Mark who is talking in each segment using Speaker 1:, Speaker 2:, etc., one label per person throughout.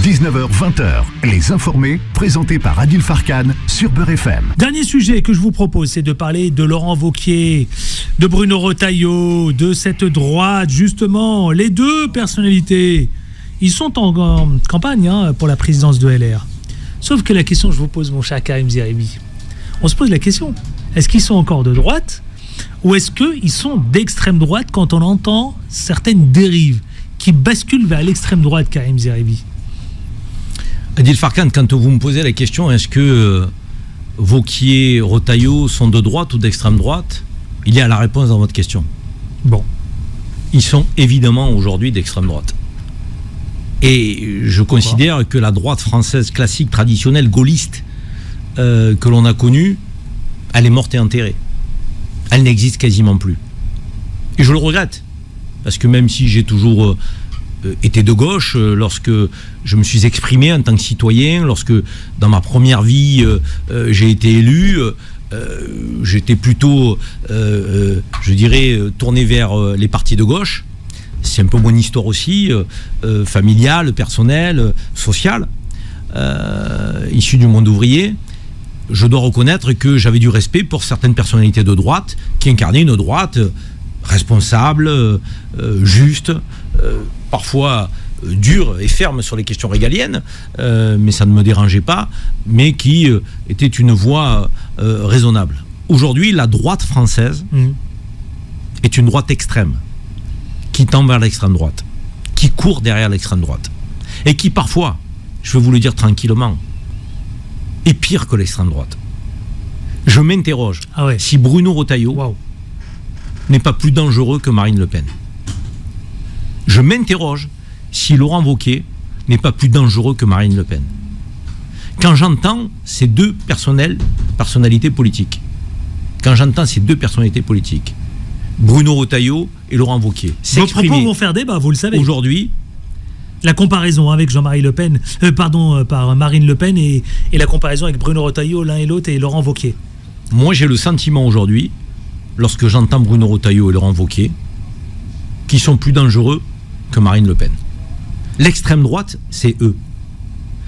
Speaker 1: 19h-20h, Les Informés, présentés par Adil Farkan sur Beurre FM.
Speaker 2: Dernier sujet que je vous propose, c'est de parler de Laurent Wauquiez, de Bruno Retailleau, de cette droite, justement. Les deux personnalités, ils sont en campagne pour la présidence de LR. Sauf que la question que je vous pose, mon cher Karim Zeribi, on se pose la question, est-ce qu'ils sont encore de droite ou est-ce qu'ils sont d'extrême droite quand on entend certaines dérives qui basculent vers l'extrême droite, Karim Zeribi?
Speaker 3: Adil Farkan, quand vous me posez la question, est-ce que Wauquiez, Retailleau sont de droite ou d'extrême droite, il y a la réponse dans votre question.
Speaker 2: Bon.
Speaker 3: Ils sont évidemment aujourd'hui d'extrême droite. Et je considère que la droite française classique, traditionnelle, gaulliste, que l'on a connue, elle est morte et enterrée. Elle n'existe quasiment plus. Et je le regrette. Parce que même si j'ai toujours été de gauche, lorsque je me suis exprimé en tant que citoyen, lorsque dans ma première vie j'ai été élu, j'étais plutôt, je dirais, tourné vers les partis de gauche. C'est un peu mon histoire aussi, familiale, personnelle, sociale, issue du monde ouvrier. Je dois reconnaître que j'avais du respect pour certaines personnalités de droite qui incarnaient une droite responsable, juste, parfois dure et ferme sur les questions régaliennes, mais ça ne me dérangeait pas, mais qui était une voix raisonnable. Aujourd'hui, la droite française est une droite extrême, qui tend vers l'extrême droite, qui court derrière l'extrême droite, et qui parfois, je vais vous le dire tranquillement, est pire que l'extrême droite. Je m'interroge si Bruno Retailleau n'est pas plus dangereux que Marine Le Pen. Je m'interroge si Laurent Wauquiez n'est pas plus dangereux que Marine Le Pen. Quand j'entends ces deux personnalités politiques, Bruno Retailleau et Laurent Wauquiez,
Speaker 2: vos propos vont faire débat, vous le savez.
Speaker 3: Aujourd'hui,
Speaker 2: la comparaison avec Jean-Marie Le Pen, par Marine Le Pen et la comparaison avec Bruno Retailleau, l'un et l'autre, et Laurent Wauquiez.
Speaker 3: Moi, j'ai le sentiment aujourd'hui, lorsque j'entends Bruno Retailleau et Laurent Wauquiez, qui sont plus dangereux que Marine Le Pen. L'extrême droite, c'est eux.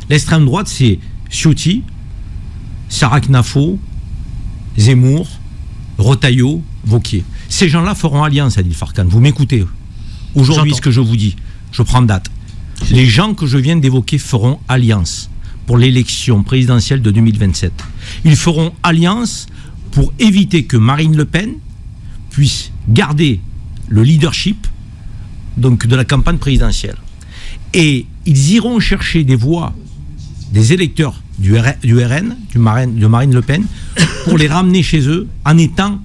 Speaker 3: L'extrême droite, c'est Ciotti, Sarah Knafo, Zemmour, Retailleau, Wauquiez. Ces gens-là feront alliance, Adil Farkan. Vous m'écoutez. Aujourd'hui, ce que je vous dis, je prends date. Les gens que je viens d'évoquer feront alliance pour l'élection présidentielle de 2027. Ils feront alliance pour éviter que Marine Le Pen puisse garder le leadership donc de la campagne présidentielle. Et ils iront chercher des voix des électeurs du RN, de Marine Le Pen, pour les ramener chez eux en étant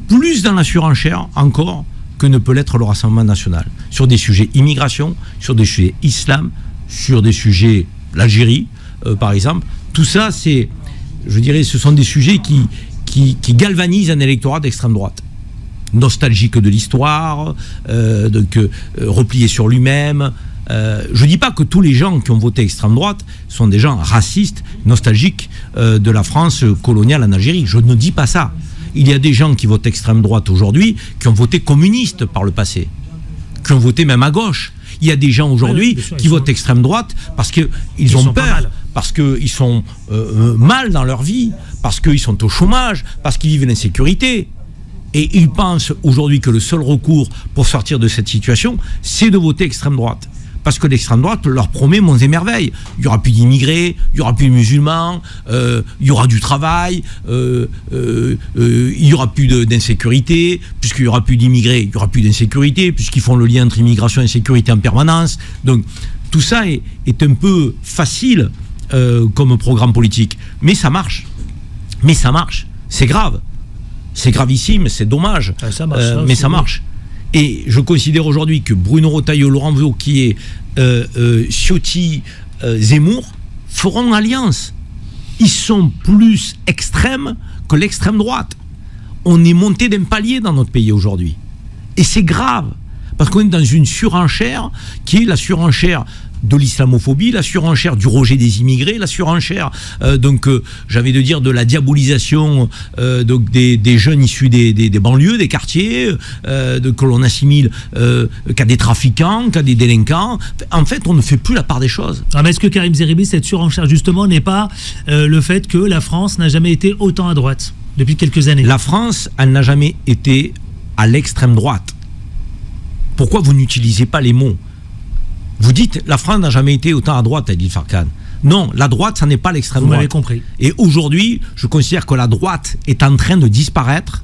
Speaker 3: plus dans la surenchère encore que ne peut l'être le Rassemblement national. Sur des sujets immigration, sur des sujets islam, sur des sujets l'Algérie, par exemple. Tout ça, c'est, je dirais, ce sont des sujets qui galvanisent un électorat d'extrême droite. Nostalgique de l'histoire, replié sur lui-même. Je ne dis pas que tous les gens qui ont voté extrême droite sont des gens racistes, nostalgiques de la France coloniale en Algérie. Je ne dis pas ça. Il y a des gens qui votent extrême droite aujourd'hui qui ont voté communiste par le passé, qui ont voté même à gauche. Il y a des gens aujourd'hui qui votent extrême droite parce qu'ils ont peur, parce qu'ils sont mal dans leur vie, parce qu'ils sont au chômage, parce qu'ils vivent l'insécurité. Et ils pensent aujourd'hui que le seul recours pour sortir de cette situation, c'est de voter extrême droite. Parce que l'extrême droite leur promet monts et merveilles. Il n'y aura plus d'immigrés, il n'y aura plus de musulmans, il y aura du travail, il n'y aura plus d'insécurité. Puisqu'il n'y aura plus d'immigrés, il n'y aura plus d'insécurité, puisqu'ils font le lien entre immigration et sécurité en permanence. Donc tout ça est un peu facile comme programme politique. Mais ça marche. C'est grave. C'est gravissime, c'est dommage.
Speaker 2: Ça marche,
Speaker 3: mais ça marche. Et je considère aujourd'hui que Bruno Retailleau, Laurent Wauquiez, Ciotti, Zemmour feront alliance. Ils sont plus extrêmes que l'extrême droite. On est monté d'un palier dans notre pays aujourd'hui. Et c'est grave. Parce qu'on est dans une surenchère qui est la surenchère de l'islamophobie, la surenchère du rejet des immigrés, la surenchère j'avais de dire de la diabolisation donc des jeunes issus des banlieues, des quartiers, que l'on assimile qu'à des trafiquants, qu'à des délinquants. En fait, on ne fait plus la part des choses.
Speaker 2: Ah, mais est-ce que Karim Zeribi, cette surenchère justement n'est pas le fait que la France n'a jamais été autant à droite depuis quelques années?
Speaker 3: La France, elle n'a jamais été à l'extrême droite. Pourquoi vous n'utilisez pas les mots? Vous dites, la France n'a jamais été autant à droite, Adil Farkan. Non, la droite, ça n'est pas l'extrême droite.
Speaker 2: Vous m'avez compris.
Speaker 3: Et aujourd'hui, je considère que la droite est en train de disparaître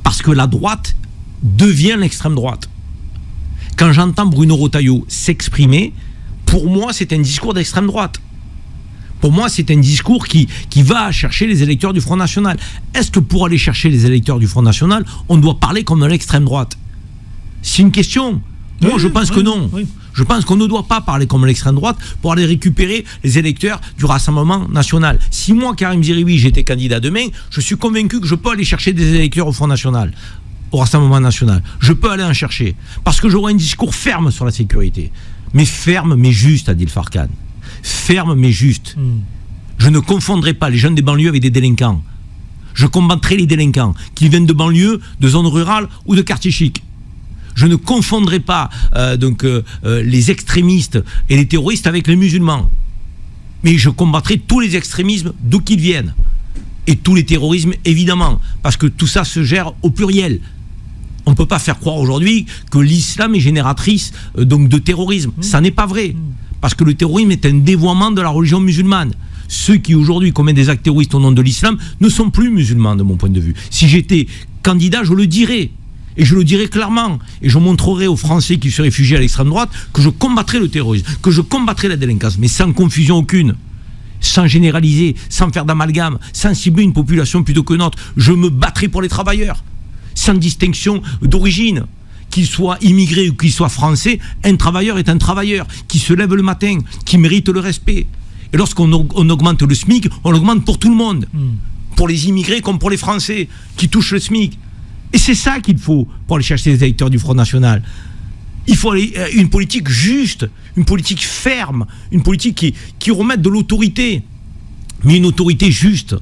Speaker 3: parce que la droite devient l'extrême droite. Quand j'entends Bruno Retailleau s'exprimer, pour moi, c'est un discours d'extrême droite. Pour moi, c'est un discours qui va chercher les électeurs du Front National. Est-ce que pour aller chercher les électeurs du Front National, on doit parler comme de l'extrême droite? C'est une question. Moi, je pense que non.
Speaker 2: Oui.
Speaker 3: Je pense qu'on ne doit pas parler comme l'extrême droite pour aller récupérer les électeurs du Rassemblement National. Si moi, Karim Zeribi, j'étais candidat demain, je suis convaincu que je peux aller chercher des électeurs au Front National, au Rassemblement National. Je peux aller en chercher. Parce que j'aurai un discours ferme sur la sécurité. Mais ferme, mais juste, Adil Farkan. Ferme, mais juste. Je ne confondrai pas les jeunes des banlieues avec des délinquants. Je combattrai les délinquants, qu'ils viennent de banlieues, de zones rurales ou de quartiers chics. Je ne confondrai pas les extrémistes et les terroristes avec les musulmans. Mais je combattrai tous les extrémismes d'où qu'ils viennent. Et tous les terrorismes, évidemment. Parce que tout ça se gère au pluriel. On ne peut pas faire croire aujourd'hui que l'islam est génératrice de terrorisme. Ça n'est pas vrai. Parce que le terrorisme est un dévoiement de la religion musulmane. Ceux qui aujourd'hui commettent des actes terroristes au nom de l'islam ne sont plus musulmans de mon point de vue. Si j'étais candidat, je le dirais. Et je le dirai clairement. Et je montrerai aux Français qui se réfugient à l'extrême droite que je combattrai le terrorisme, que je combattrai la délinquance, mais sans confusion aucune, sans généraliser, sans faire d'amalgame, sans cibler une population plutôt que une autre. Je me battrai pour les travailleurs, sans distinction d'origine. Qu'il soit immigré ou qu'il soit français, un travailleur est un travailleur qui se lève le matin, qui mérite le respect. Et lorsqu'on augmente le SMIC, on l'augmente pour tout le monde. Pour les immigrés comme pour les Français qui touchent le SMIC. Et c'est ça qu'il faut pour aller chercher les électeurs du Front National. Il faut une politique juste, une politique ferme, une politique qui remette de l'autorité. Mais une autorité juste.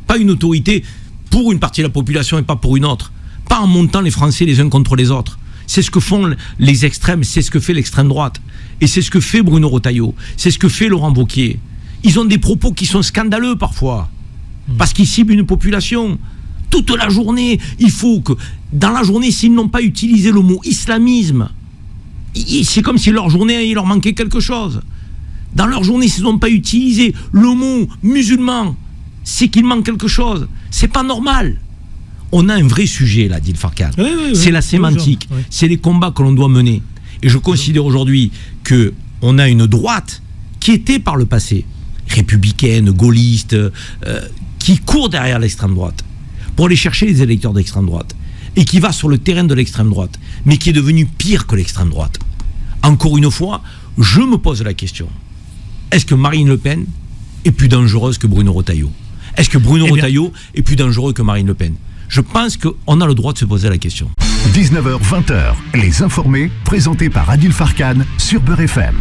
Speaker 3: Pas une autorité pour une partie de la population et pas pour une autre. Pas en montant les Français les uns contre les autres. C'est ce que font les extrêmes, c'est ce que fait l'extrême droite. Et c'est ce que fait Bruno Retailleau, c'est ce que fait Laurent Wauquiez. Ils ont des propos qui sont scandaleux parfois. Parce qu'ils ciblent une population. Toute la journée, il faut que, dans la journée, s'ils n'ont pas utilisé le mot islamisme, c'est comme si leur journée, il leur manquait quelque chose. Dans leur journée, s'ils n'ont pas utilisé le mot musulman, c'est qu'il manque quelque chose. C'est pas normal. On a un vrai sujet là, Adil Farkan.
Speaker 2: Oui,
Speaker 3: c'est la sémantique,
Speaker 2: oui.
Speaker 3: c'est les combats que l'on doit mener. Et je considère aujourd'hui qu'on a une droite qui était par le passé républicaine, gaulliste, qui court derrière l'extrême droite pour aller chercher les électeurs d'extrême droite et qui va sur le terrain de l'extrême droite, mais qui est devenu pire que l'extrême droite. Encore une fois, je me pose la question, est-ce que Marine Le Pen est plus dangereuse que Bruno Retailleau? Est-ce que Bruno Retailleau est plus dangereux que Marine Le Pen? Je pense qu'on a le droit de se poser la question.
Speaker 1: 19h, 20h, les informés, présentés par Adil Farkan sur Beurre FM.